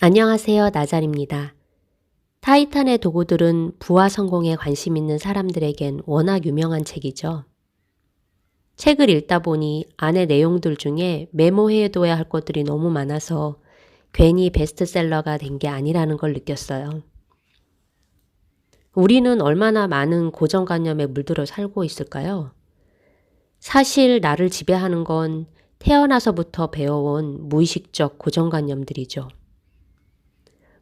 안녕하세요. 나잘입니다. 타이탄의 도구들은 부와 성공에 관심 있는 사람들에겐 워낙 유명한 책이죠. 책을 읽다 보니 안의 내용들 중에 메모해둬야 할 것들이 너무 많아서 괜히 베스트셀러가 된 게 아니라는 걸 느꼈어요. 우리는 얼마나 많은 고정관념에 물들어 살고 있을까요? 사실 나를 지배하는 건 태어나서부터 배워온 무의식적 고정관념들이죠.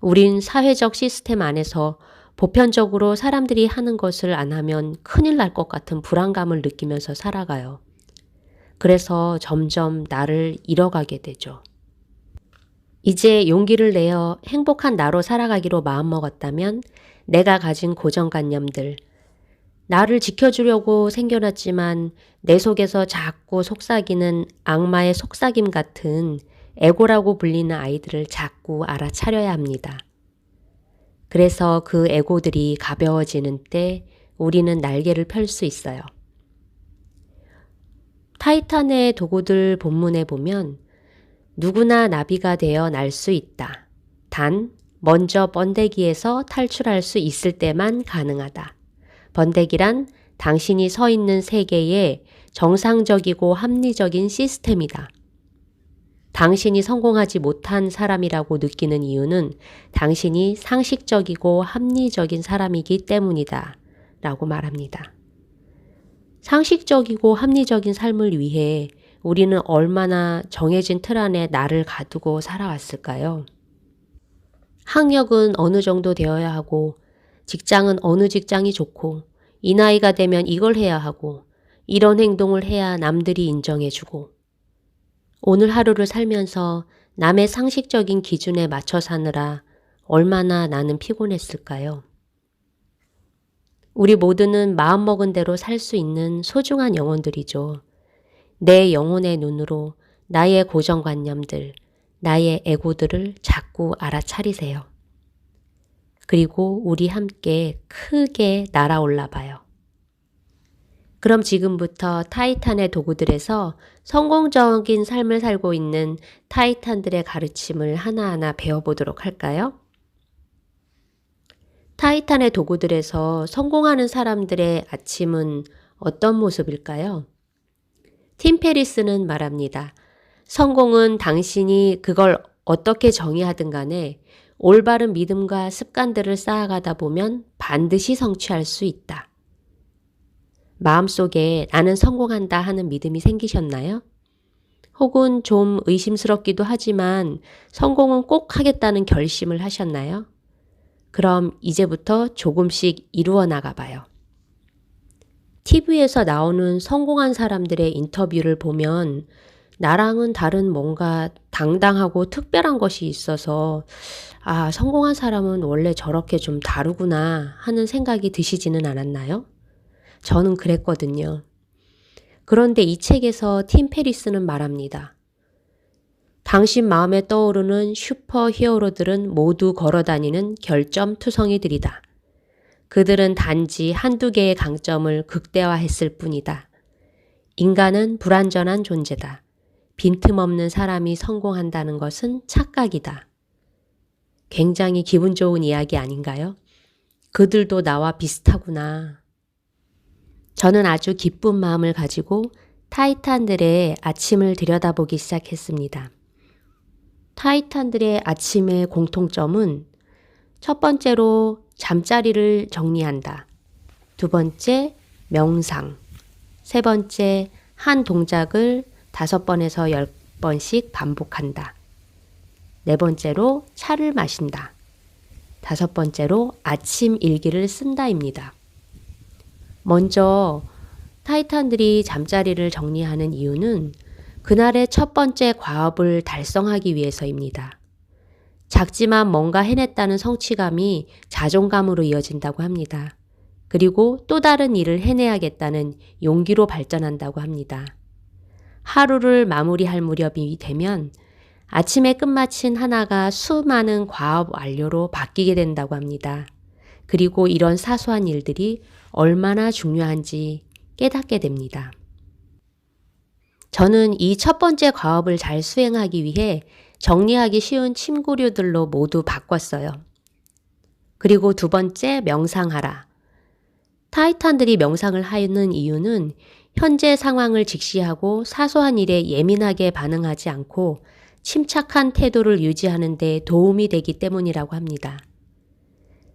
우린 사회적 시스템 안에서 보편적으로 사람들이 하는 것을 안 하면 큰일 날 것 같은 불안감을 느끼면서 살아가요. 그래서 점점 나를 잃어가게 되죠. 이제 용기를 내어 행복한 나로 살아가기로 마음먹었다면 내가 가진 고정관념들, 나를 지켜주려고 생겨났지만 내 속에서 자꾸 속삭이는 악마의 속삭임 같은 에고라고 불리는 아이들을 자꾸 알아차려야 합니다. 그래서 그 에고들이 가벼워지는 때 우리는 날개를 펼 수 있어요. 타이탄의 도구들 본문에 보면 누구나 나비가 되어 날 수 있다. 단, 먼저 번데기에서 탈출할 수 있을 때만 가능하다. 번데기란 당신이 서 있는 세계의 정상적이고 합리적인 시스템이다. 당신이 성공하지 못한 사람이라고 느끼는 이유는 당신이 상식적이고 합리적인 사람이기 때문이다. 라고 말합니다. 상식적이고 합리적인 삶을 위해 우리는 얼마나 정해진 틀 안에 나를 가두고 살아왔을까요? 학력은 어느 정도 되어야 하고, 직장은 어느 직장이 좋고, 이 나이가 되면 이걸 해야 하고, 이런 행동을 해야 남들이 인정해주고, 오늘 하루를 살면서 남의 상식적인 기준에 맞춰 사느라 얼마나 나는 피곤했을까요? 우리 모두는 마음먹은 대로 살 수 있는 소중한 영혼들이죠. 내 영혼의 눈으로 나의 고정관념들, 나의 에고들을 자꾸 알아차리세요. 그리고 우리 함께 크게 날아올라 봐요. 그럼 지금부터 타이탄의 도구들에서 성공적인 삶을 살고 있는 타이탄들의 가르침을 하나하나 배워보도록 할까요? 타이탄의 도구들에서 성공하는 사람들의 아침은 어떤 모습일까요? 팀 페리스는 말합니다. 성공은 당신이 그걸 어떻게 정의하든 간에 올바른 믿음과 습관들을 쌓아가다 보면 반드시 성취할 수 있다. 마음속에 나는 성공한다 하는 믿음이 생기셨나요? 혹은 좀 의심스럽기도 하지만 성공은 꼭 하겠다는 결심을 하셨나요? 그럼 이제부터 조금씩 이루어 나가 봐요. TV에서 나오는 성공한 사람들의 인터뷰를 보면 나랑은 다른 뭔가 당당하고 특별한 것이 있어서 성공한 사람은 원래 저렇게 좀 다르구나 하는 생각이 드시지는 않았나요? 저는 그랬거든요. 그런데 이 책에서 팀 페리스는 말합니다. 당신 마음에 떠오르는 슈퍼 히어로들은 모두 걸어다니는 결점투성이들이다. 그들은 단지 한두 개의 강점을 극대화했을 뿐이다. 인간은 불완전한 존재다. 빈틈없는 사람이 성공한다는 것은 착각이다. 굉장히 기분 좋은 이야기 아닌가요? 그들도 나와 비슷하구나. 저는 아주 기쁜 마음을 가지고 타이탄들의 아침을 들여다보기 시작했습니다. 타이탄들의 아침의 공통점은 첫 번째로 잠자리를 정리한다. 두 번째, 명상. 세 번째, 한 동작을 5번에서 10번씩 반복한다. 네 번째로, 차를 마신다. 5번째로, 아침 일기를 쓴다입니다. 먼저 타이탄들이 잠자리를 정리하는 이유는 그날의 첫 번째 과업을 달성하기 위해서입니다. 작지만 뭔가 해냈다는 성취감이 자존감으로 이어진다고 합니다. 그리고 또 다른 일을 해내야겠다는 용기로 발전한다고 합니다. 하루를 마무리할 무렵이 되면 아침에 끝마친 하나가 수많은 과업 완료로 바뀌게 된다고 합니다. 그리고 이런 사소한 일들이 얼마나 중요한지 깨닫게 됩니다. 저는 이 첫 번째 과업을 잘 수행하기 위해 정리하기 쉬운 침구류들로 모두 바꿨어요. 그리고 두 번째, 명상하라. 타이탄들이 명상을 하는 이유는 현재 상황을 직시하고 사소한 일에 예민하게 반응하지 않고 침착한 태도를 유지하는 데 도움이 되기 때문이라고 합니다.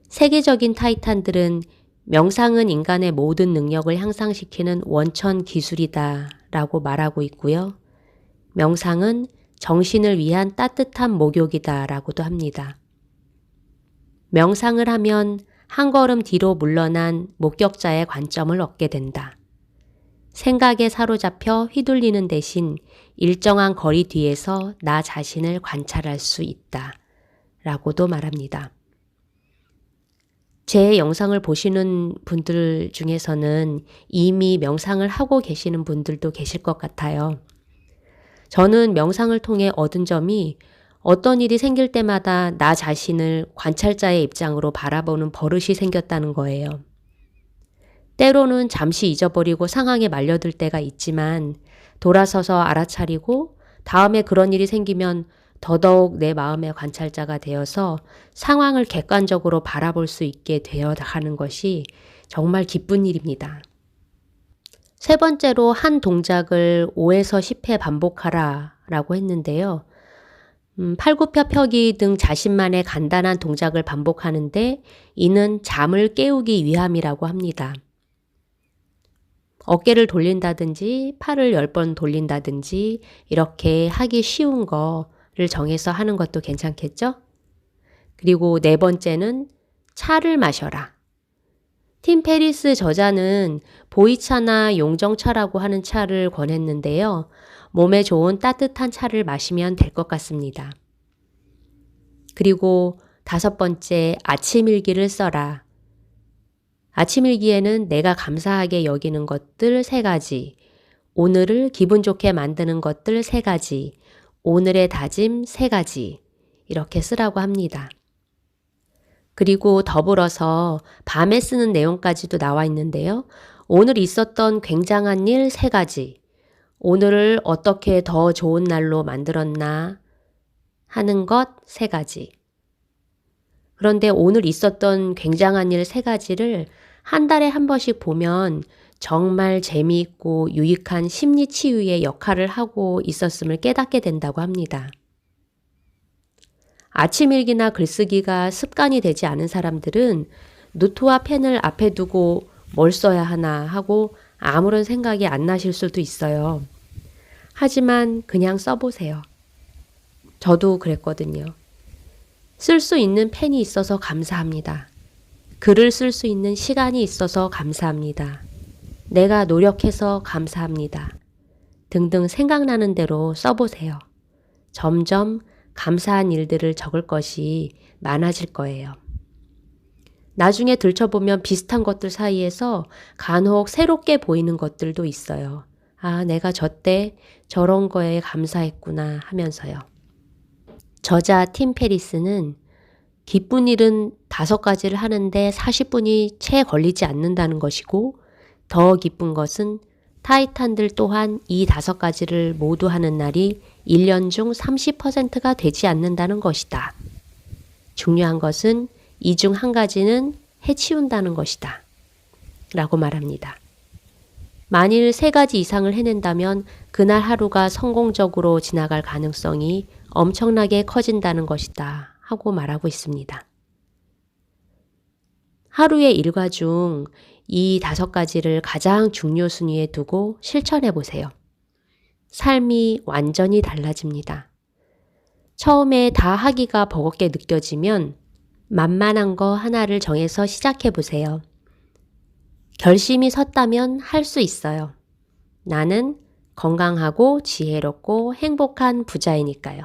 세계적인 타이탄들은 명상은 인간의 모든 능력을 향상시키는 원천 기술이다 라고 말하고 있고요. 명상은 정신을 위한 따뜻한 목욕이다 라고도 합니다. 명상을 하면 한 걸음 뒤로 물러난 목격자의 관점을 얻게 된다. 생각에 사로잡혀 휘둘리는 대신 일정한 거리 뒤에서 나 자신을 관찰할 수 있다 라고도 말합니다. 제 영상을 보시는 분들 중에서는 이미 명상을 하고 계시는 분들도 계실 것 같아요. 저는 명상을 통해 얻은 점이 어떤 일이 생길 때마다 나 자신을 관찰자의 입장으로 바라보는 버릇이 생겼다는 거예요. 때로는 잠시 잊어버리고 상황에 말려들 때가 있지만 돌아서서 알아차리고 다음에 그런 일이 생기면 더더욱 내 마음의 관찰자가 되어서 상황을 객관적으로 바라볼 수 있게 되어 가는 것이 정말 기쁜 일입니다. 세 번째로 한 동작을 5에서 10회 반복하라 라고 했는데요. 팔굽혀펴기 등 자신만의 간단한 동작을 반복하는데 이는 잠을 깨우기 위함이라고 합니다. 어깨를 돌린다든지 팔을 10번 돌린다든지 이렇게 하기 쉬운 거를 정해서 하는 것도 괜찮겠죠? 그리고 네 번째는 차를 마셔라. 팀 페리스 저자는 보이차나 용정차라고 하는 차를 권했는데요. 몸에 좋은 따뜻한 차를 마시면 될 것 같습니다. 그리고 다섯 번째, 아침 일기를 써라. 아침 일기에는 내가 감사하게 여기는 것들 3가지, 오늘을 기분 좋게 만드는 것들 3가지, 오늘의 다짐 3가지 이렇게 쓰라고 합니다. 그리고 더불어서 밤에 쓰는 내용까지도 나와 있는데요. 오늘 있었던 굉장한 일 3가지, 오늘을 어떻게 더 좋은 날로 만들었나 하는 것 3가지. 그런데 오늘 있었던 굉장한 일 3가지를 한 달에 한 번씩 보면 정말 재미있고 유익한 심리치유의 역할을 하고 있었음을 깨닫게 된다고 합니다. 아침 일기나 글쓰기가 습관이 되지 않은 사람들은 노트와 펜을 앞에 두고 뭘 써야 하나 하고 아무런 생각이 안 나실 수도 있어요. 하지만 그냥 써보세요. 저도 그랬거든요. 쓸 수 있는 펜이 있어서 감사합니다. 글을 쓸 수 있는 시간이 있어서 감사합니다. 내가 노력해서 감사합니다. 등등 생각나는 대로 써보세요. 점점 감사한 일들을 적을 것이 많아질 거예요. 나중에 들춰보면 비슷한 것들 사이에서 간혹 새롭게 보이는 것들도 있어요. 아, 내가 저때 저런 거에 감사했구나 하면서요. 저자 팀 페리스는 기쁜 일은 5가지를 하는데 40분이 채 걸리지 않는다는 것이고 더 기쁜 것은 타이탄들 또한 이 5가지를 모두 하는 날이 1년 중 30%가 되지 않는다는 것이다. 중요한 것은 이 중 한 가지는 해치운다는 것이다. 라고 말합니다. 만일 3가지 이상을 해낸다면 그날 하루가 성공적으로 지나갈 가능성이 엄청나게 커진다는 것이다. 하고 말하고 있습니다. 하루의 일과 중 이 5가지를 가장 중요 순위에 두고 실천해 보세요. 삶이 완전히 달라집니다. 처음에 다 하기가 버겁게 느껴지면 만만한 거 하나를 정해서 시작해 보세요. 결심이 섰다면 할 수 있어요. 나는 건강하고 지혜롭고 행복한 부자이니까요.